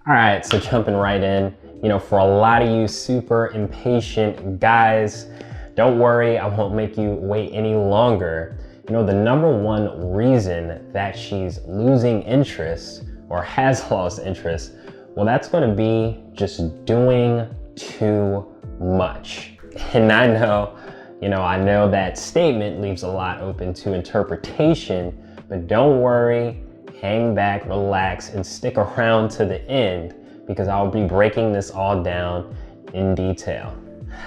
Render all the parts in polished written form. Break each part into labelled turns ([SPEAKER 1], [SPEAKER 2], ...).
[SPEAKER 1] All right, so jumping right in, for a lot of you super impatient guys, don't worry, I won't make you wait any longer. The number one reason that she's losing interest or has lost interest, well, that's going to be just doing too much. And I know that statement leaves a lot open to interpretation, but don't worry, hang back, relax, and stick around to the end because I'll be breaking this all down in detail.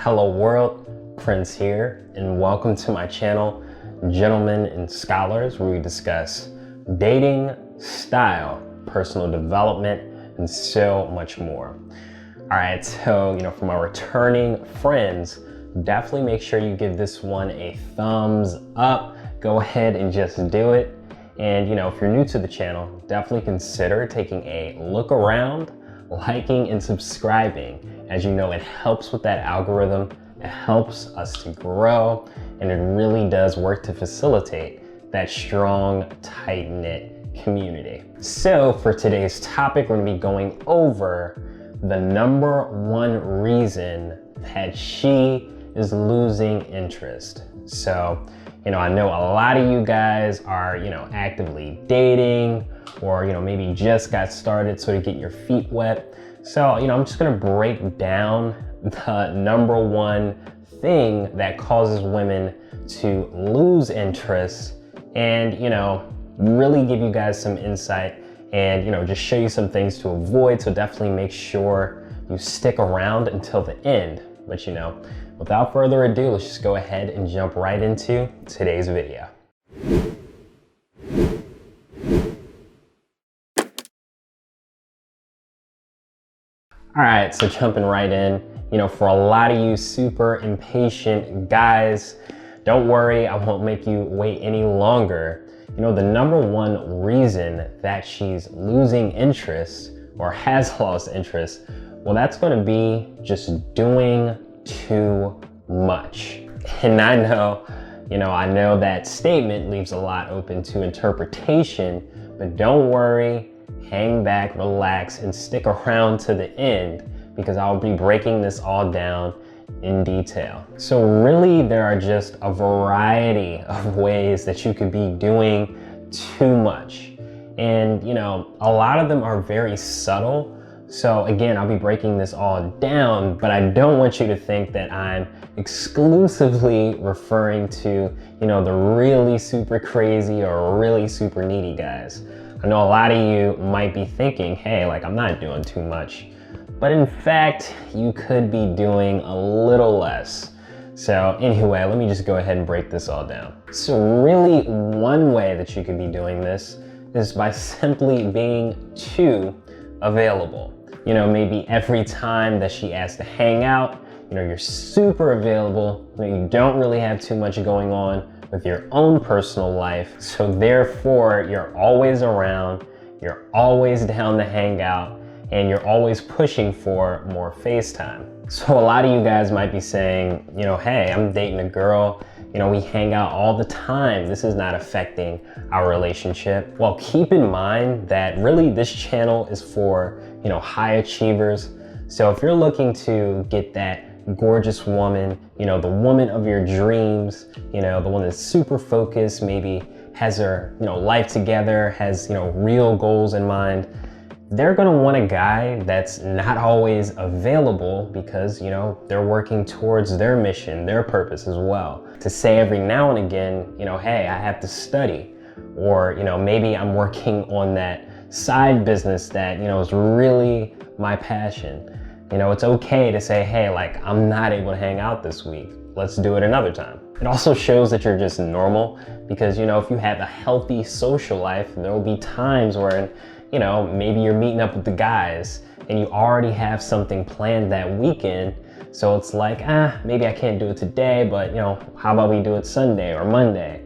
[SPEAKER 1] Hello world, Prince here, and welcome to my channel, Gentlemen and Scholars, where we discuss dating, style, personal development, and so much more. All right, so, for my returning friends, definitely make sure you give this one a thumbs up. Go ahead and just do it. And if you're new to the channel, definitely consider taking a look around, liking and subscribing. As you know, it helps with that algorithm. It helps us to grow, and it really does work to facilitate that strong, tight-knit community. So for today's topic, we're gonna be going over the number one reason that she is losing interest. So, I know a lot of you guys are, actively dating or, maybe just got started, so to get your feet wet. So, I'm just gonna break down the number one thing that causes women to lose interest and, really give you guys some insight and, just show you some things to avoid. So definitely make sure you stick around until the end. But, without further ado, let's just go ahead and jump right into today's video. All right, so jumping right in, for a lot of you super impatient guys, don't worry, I won't make you wait any longer. The number one reason that she's losing interest or has lost interest, well, that's going to be just doing too much. And I know that statement leaves a lot open to interpretation, but don't worry, hang back, relax, and stick around to the end because I'll be breaking this all down in detail. So really, there are just a variety of ways that you could be doing too much. And, a lot of them are very subtle. So again, I'll be breaking this all down, but I don't want you to think that I'm exclusively referring to, the really super crazy or really super needy guys. I know a lot of you might be thinking, hey, I'm not doing too much. But in fact, you could be doing a little less. So anyway, let me just go ahead and break this all down. So really, one way that you could be doing this is by simply being too available. Maybe every time that she asks to hang out, you're super available, you don't really have too much going on with your own personal life. So therefore, you're always around, you're always down to hang out, and you're always pushing for more FaceTime. So a lot of you guys might be saying, hey, I'm dating a girl, we hang out all the time. This is not affecting our relationship. Well, keep in mind that really this channel is for, high achievers. So if you're looking to get that gorgeous woman, the woman of your dreams, the one that's super focused, maybe has her, life together, has, real goals in mind, they're gonna want a guy that's not always available because, they're working towards their mission, their purpose as well. To say every now and again, hey, I have to study, or, maybe I'm working on that side business that, is really my passion. It's okay to say, hey, I'm not able to hang out this week. Let's do it another time. It also shows that you're just normal because, if you have a healthy social life, there will be times where, maybe you're meeting up with the guys and you already have something planned that weekend. So it's like, maybe I can't do it today, but, how about we do it Sunday or Monday?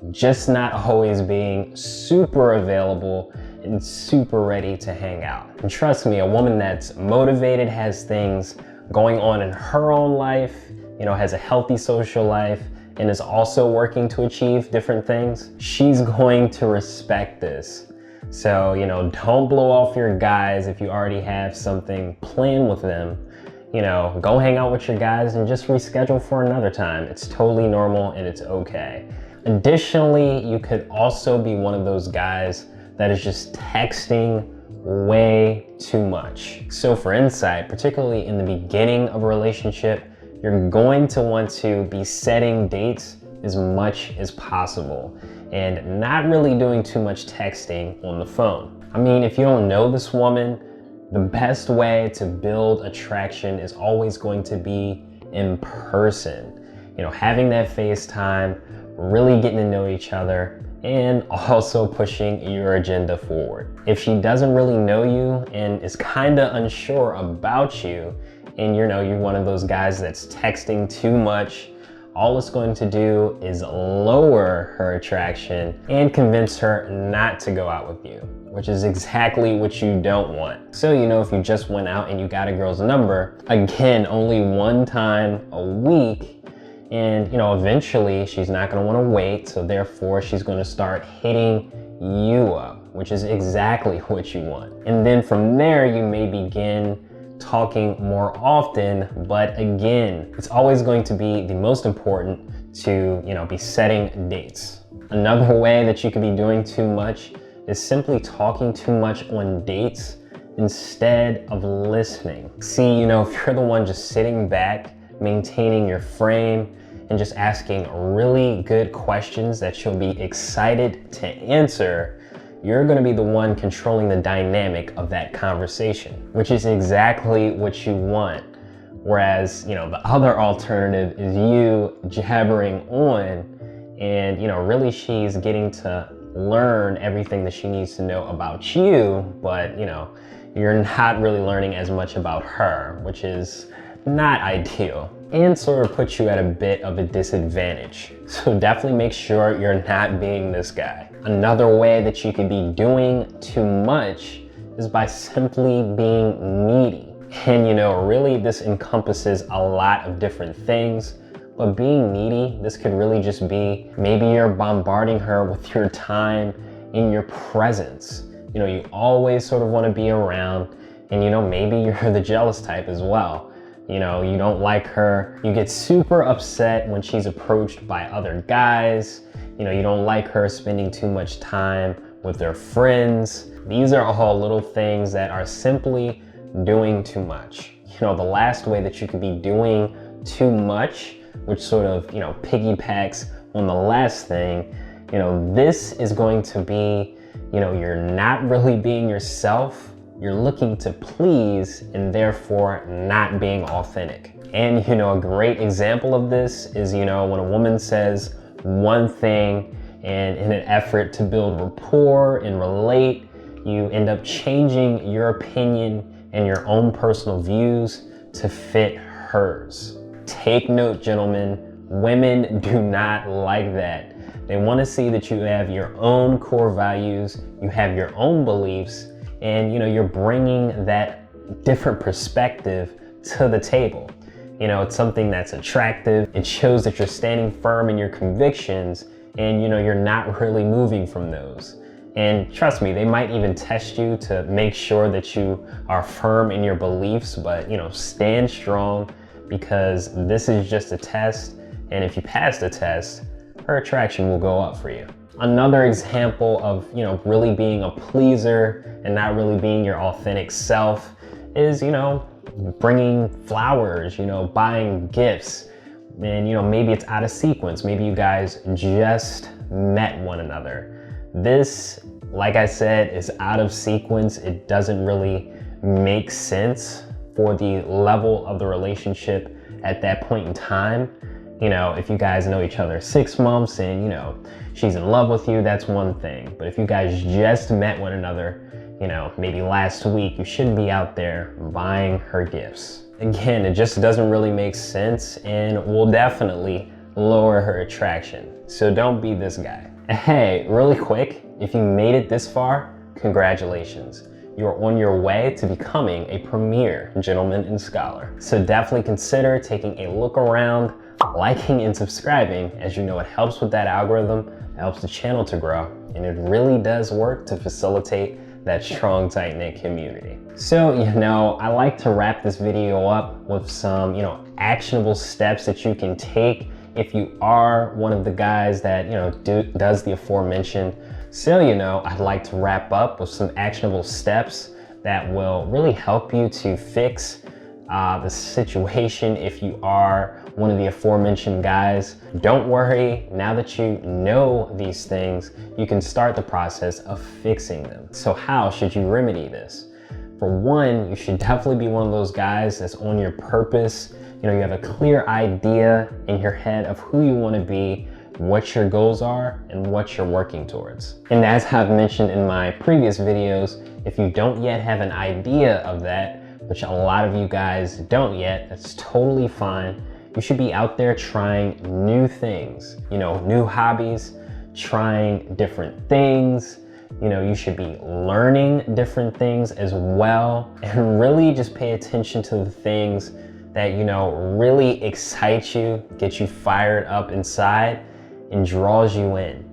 [SPEAKER 1] Just not always being super available and super ready to hang out. And trust me, a woman that's motivated, has things going on in her own life, has a healthy social life, and is also working to achieve different things, she's going to respect this. So, don't blow off your guys if you already have something planned with them. Go hang out with your guys and just reschedule for another time. It's totally normal and it's okay. Additionally, you could also be one of those guys that is just texting way too much. So for insight, particularly in the beginning of a relationship, you're going to want to be setting dates as much as possible and not really doing too much texting on the phone. I mean, if you don't know this woman, the best way to build attraction is always going to be in person. Having that FaceTime, really getting to know each other, and also pushing your agenda forward. If she doesn't really know you and is kind of unsure about you, and you're one of those guys that's texting too much, all it's going to do is lower her attraction and convince her not to go out with you, which is exactly what you don't want. So, if you just went out and you got a girl's number, again, only one time a week, and eventually she's not going to want to wait, so therefore she's going to start hitting you up, which is exactly what you want. And then from there you may begin talking more often, but again, it's always going to be the most important to be setting dates. Another way that you could be doing too much is simply talking too much on dates instead of listening. See, if you're the one just sitting back, maintaining your frame, and just asking really good questions that she'll be excited to answer, you're going to be the one controlling the dynamic of that conversation, which is exactly what you want. Whereas, the other alternative is you jabbering on and, really she's getting to learn everything that she needs to know about you, but, you're not really learning as much about her, which is not ideal and sort of puts you at a bit of a disadvantage. So definitely make sure you're not being this guy. Another way that you could be doing too much is by simply being needy. And really this encompasses a lot of different things, but being needy, this could really just be maybe you're bombarding her with your time and your presence. You always sort of want to be around, and maybe you're the jealous type as well. You don't like her. You get super upset when she's approached by other guys. You don't like her spending too much time with their friends. These are all little things that are simply doing too much. The last way that you could be doing too much, which sort of, piggybacks on the last thing, this is going to be, you're not really being yourself. You're looking to please and therefore not being authentic. And a great example of this is, when a woman says one thing and in an effort to build rapport and relate, you end up changing your opinion and your own personal views to fit hers. Take note, gentlemen, women do not like that. They want to see that you have your own core values, you have your own beliefs, and you're bringing that different perspective to the table. It's something that's attractive. It shows that you're standing firm in your convictions and you're not really moving from those. And trust me, they might even test you to make sure that you are firm in your beliefs, but stand strong, because this is just a test, and if you pass the test, her attraction will go up for you. Another example of, really being a pleaser and not really being your authentic self is, bringing flowers, buying gifts, and, maybe it's out of sequence. Maybe you guys just met one another. This, like I said, is out of sequence. It doesn't really make sense for the level of the relationship at that point in time. If you guys know each other 6 months and, she's in love with you, that's one thing. But if you guys just met one another, maybe last week, you shouldn't be out there buying her gifts. Again, it just doesn't really make sense and will definitely lower her attraction. So don't be this guy. Hey, really quick, if you made it this far, congratulations. You're on your way to becoming a premier gentleman and scholar. So definitely consider taking a look around, liking and subscribing, as it helps with that algorithm, it helps the channel to grow, and it really does work to facilitate that strong, tight-knit community. So, I like to wrap this video up with some, actionable steps that you can take if you are one of the guys that, does the aforementioned. So, I'd like to wrap up with some actionable steps that will really help you to fix the situation if you are one of the aforementioned guys. Don't worry, now that you know these things, you can start the process of fixing them. So how should you remedy this? For one, you should definitely be one of those guys that's on your purpose. You have a clear idea in your head of who you want to be, what your goals are, and what you're working towards. And as I've mentioned in my previous videos, if you don't yet have an idea of that, which a lot of you guys don't yet, that's totally fine. You should be out there trying new things, new hobbies, trying different things. You should be learning different things as well, and really just pay attention to the things that, really excite you, get you fired up inside, and draws you in.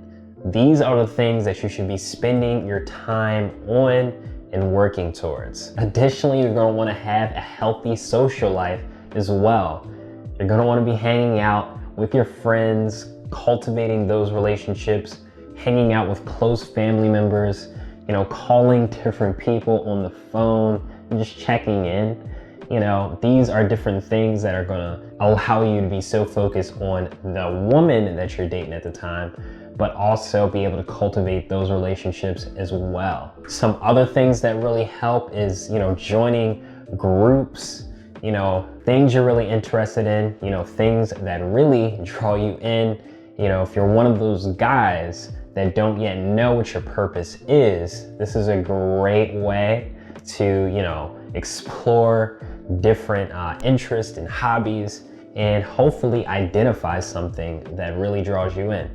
[SPEAKER 1] These are the things that you should be spending your time on and working towards. Additionally, you're going to want to have a healthy social life as well. You're going to want to be hanging out with your friends, cultivating those relationships, hanging out with close family members, calling different people on the phone and just checking in. These are different things that are going to allow you to be so focused on the woman that you're dating at the time, but also be able to cultivate those relationships as well. Some other things that really help is, joining groups, things you're really interested in, things that really draw you in. If you're one of those guys that don't yet know what your purpose is, this is a great way to, explore different interests and hobbies and hopefully identify something that really draws you in.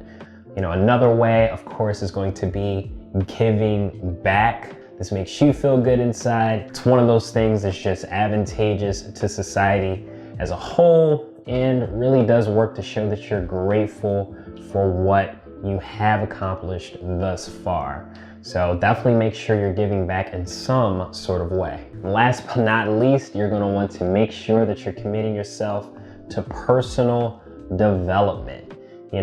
[SPEAKER 1] Another way, of course, is going to be giving back. This makes you feel good inside. It's one of those things that's just advantageous to society as a whole and really does work to show that you're grateful for what you have accomplished thus far. So definitely make sure you're giving back in some sort of way. Last but not least, you're going to want to make sure that you're committing yourself to personal development. You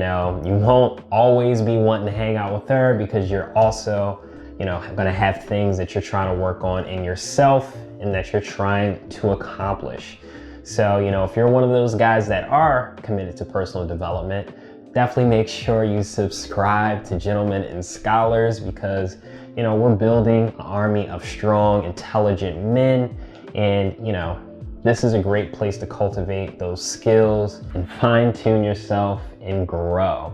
[SPEAKER 1] won't always be wanting to hang out with her because you're also, going to have things that you're trying to work on in yourself and that you're trying to accomplish. So, if you're one of those guys that are committed to personal development, definitely make sure you subscribe to Gentlemen and Scholars because, we're building an army of strong, intelligent men, and, this is a great place to cultivate those skills and fine-tune yourself and grow.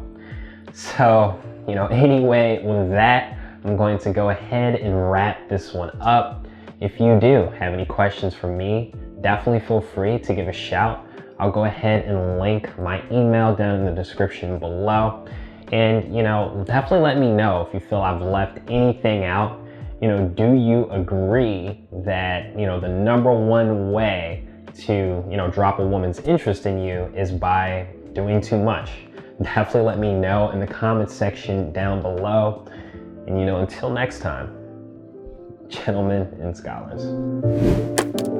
[SPEAKER 1] So, anyway, with that, I'm going to go ahead and wrap this one up. If you do have any questions for me, definitely feel free to give a shout. I'll go ahead and link my email down in the description below. And, definitely let me know if you feel I've left anything out. Do you agree that, the number one way to, drop a woman's interest in you is by doing too much? Definitely let me know in the comments section down below. And, until next time, Gentlemen and Scholars.